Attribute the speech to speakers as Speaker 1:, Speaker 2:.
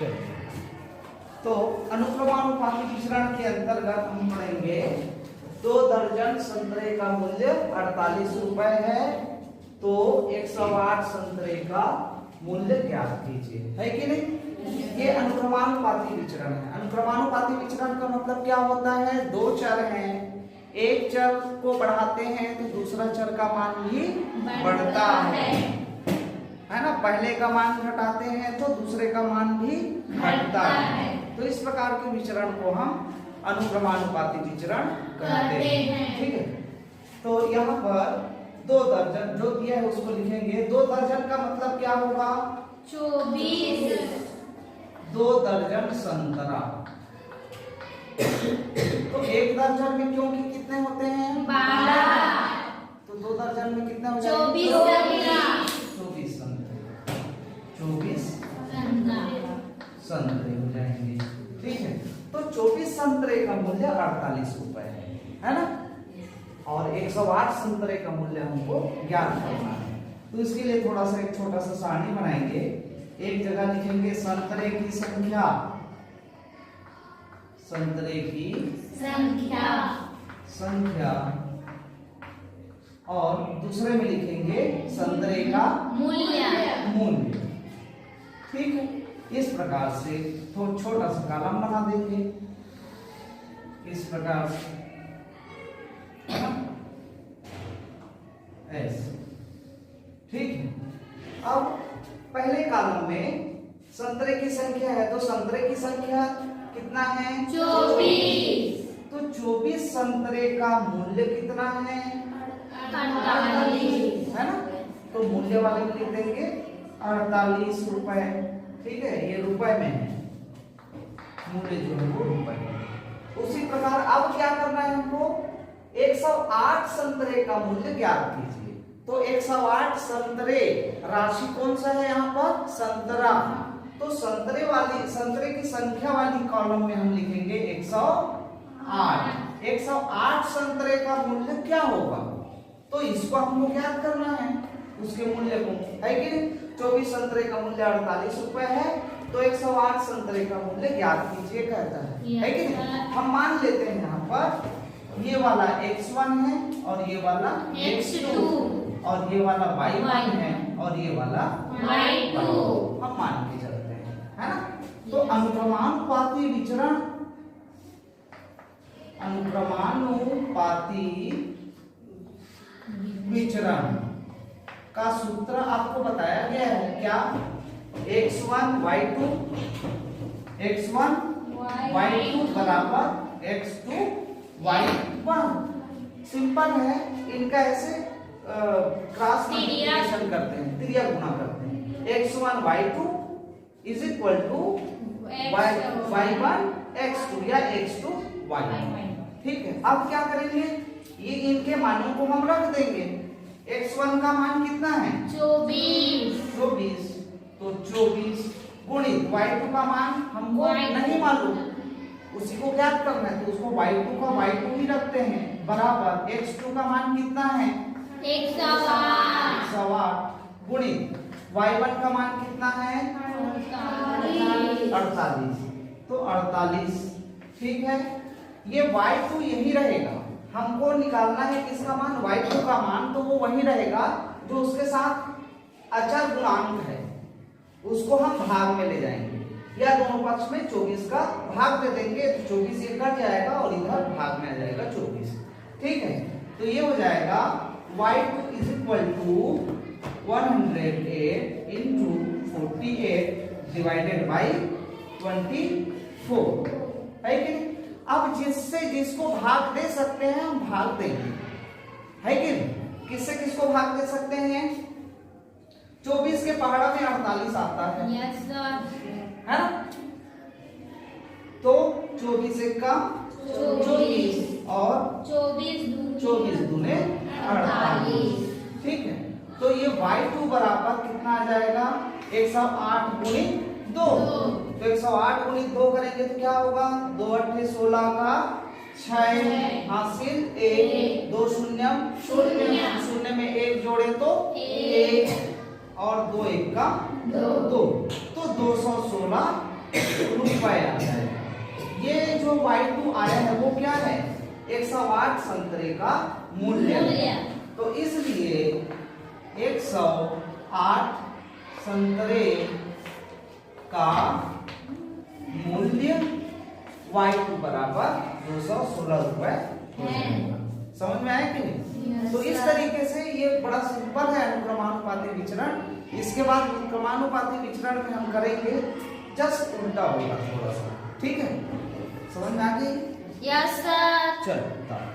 Speaker 1: चलिए, तो अनुक्रमानुपाती विचरण के अंतर्गत हम पढ़ेंगे 2 दर्जन संतरे का मूल्य 48 रुपए है, तो 108 संतरे का मूल्य ज्ञात कीजिए, है कि नहीं। ये अनुक्रमानुपाती विचरण है। अनुक्रमानुपाती विचरण का मतलब क्या होता है, 2 चर हैं, एक चर को बढ़ाते हैं तो दूसरा चर का मान भी बढ़ता है ना। पहले का मान घटाते हैं तो दूसरे का मान भी घटता है। तो इस प्रकार के विचरण को हम अनुक्रमानुपाती विचरण कहते हैं, ठीक है। तो यहाँ पर 2 दर्जन जो दिया है उसको लिखेंगे। 2 दर्जन का मतलब क्या होगा,
Speaker 2: 24।
Speaker 1: 2 दर्जन संतरा। तो 1 दर्जन में क्योंकि कितने होते हैं,
Speaker 2: 12।
Speaker 1: तो 2 दर्जन में कितने हो
Speaker 2: 24
Speaker 1: 24 संतरे, 24 संतरे हो जाएंगे, ठीक है। तो 24 संतरे का मूल्य 48 रुपए है ना, और 108 संतरे का मूल्य हमको ज्ञात करना है। तो इसके लिए थोड़ा सा एक छोटा सा सारणी बनाएंगे। एक जगह लिखेंगे संतरे की संख्या, संतरे की संख्या, और दूसरे में लिखेंगे संतरे का मूल्य, ठीक है। इस प्रकार से तो छोटा सा कॉलम बना देंगे इस प्रकार से, ऐसे, ठीक है। अब पहले कॉलम में संतरे की संख्या है, तो संतरे की संख्या कितना है,
Speaker 2: 24।
Speaker 1: तो 24 संतरे का मूल्य कितना है,
Speaker 2: 48
Speaker 1: है ना। तो मूल्य वाले में लिख देंगे 48 रुपए, ठीक है। ये रुपए में है, मूल्य जो है वो रुपए में। उसी प्रकार अब क्या करना है हमको, 108 संतरे का मूल्य ज्ञात कीजिए। तो 108 संतरे, राशि कौन सा है यहाँ पर, संतरा। तो संतरे की संख्या वाली कॉलम में हम लिखेंगे 108। 108 संतरे का मूल्य क्या होगा, तो इसको हमको ज्ञात करना है, उसके मूल्य को, है कि नहीं। 24 संतरे का मूल्य 48 रुपए है, तो 108 संतरे का मूल्य ज्ञात कीजिए कहता है कि नहीं। हम मान लेते हैं यहाँ पर ये वाला x1 है और ये वाला x2 और ये वाला y1 है और ये वाला
Speaker 2: y2,
Speaker 1: हम मान के चलते हैं, है ना। तो अनुक्रमानुपाती विचरण, अनुक्रमानुपाती विचरण का सूत्र आपको बताया गया है क्या, x1 y2 बराबर x2 y1। सिंपल है, इनका ऐसे क्रॉस मल्टीप्लिकेशन करते हैं, त्रिया गुणा करते हैं। x1 y2 is equal to y1 x2 या x2 y1, ठीक है। अब क्या करेंगे, ये इनके मानों को हम रख देंगे। x1 का मान कितना है, 24, तो 24 गुणित y2 का मान हमको नहीं मालूम, उसी को ज्ञात करना है, तो उसको y2 का y2 ही रखते हैं, बराबर x2 का मान कितना है, 108 गुणित y1 का मान कितना है, 48, तो 48, ठीक है। ये y2 यही रहेगा, हमको निकालना है किसका मान, y2 का मान, तो वो वही रहेगा जो उसके साथ अचर गुणांक है, उसको हम भाग में ले जाएंगे, या दोनों पक्ष में 24 का भाग दे देंगे, तो 24 ये कट जाएगा और इधर भाग में आ जाएगा 24, ठीक है। तो ये हो जाएगा y2 is equal to 108 into 48 divided by 24, है कि नहीं। अब जिससे जिसको भाग दे सकते हैं हम भाग देंगे, है कि नहीं। किससे किसको भाग दे सकते हैं, 24 के पहाड़ा में 48 आता है,
Speaker 2: यस सर,
Speaker 1: है ना। तो 24 से कम 24 और 24 दूने 48, ठीक है। तो ये y2 बराबर कितना आ जाएगा, 108 गुणित 2, तो 108 गुणित 2 करेंगे तो क्या होगा, 2 8 16 का 6 हासिल 1, 2 शून्य 0 में 1 जोड़े तो 1 और 2 1 का 2, तो 216 रुपए आ जाएगा। ये जो Y2 आया है वो क्या है? 108 संतरे का मूल्य है। तो इसलिए 108 संतरे का मूल्य Y2 बराबर 216 रुपए हो जाएगा। समझ में आया कि नहीं? तो इस तरीके से ये बड़ा सिंपल है अनुक्रमानुपाती विचरण। इसके बाद क्रमानुपाती विचरण में हम करेंगे जस्ट उल्टा होगा थोड़ा सा, ठीक है? समझ में आ गई?
Speaker 2: Yes sir.
Speaker 1: चलो।